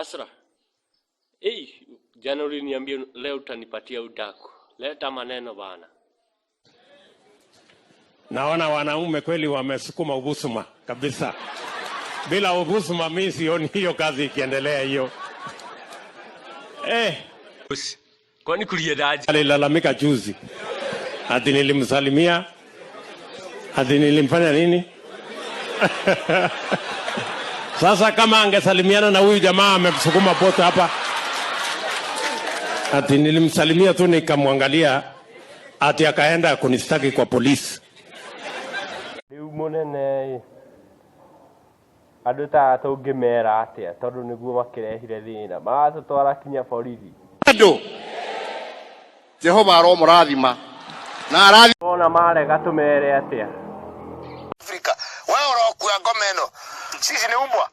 Asra. Jana uliniambia leo utanipatia udaku. Leta maneno bana. Naona wanaume kweli wamesukuma ubusuma kabisa. Bila ubusuma mimi sioni hiyo kazi ikiendelea hiyo. Kwani kuliendaje? Alilalamika juzi. Hadi nilimsalimia. Hadi nilimfanya nini? Sasa kama angesalimiana na huyu jamaa amesukuma pote hapa. Hadi nilimsalimia tu nikamwangalia hadi akaenda kunistaki kwa polisi. Munene aduta tungimera atia tondu niguo makirehire thina maratutwara kinya borithi andu Jehova aromurathima na arathi ona marega tumere atia Afrika wewe urokua ngomeno sisi ni umbwa.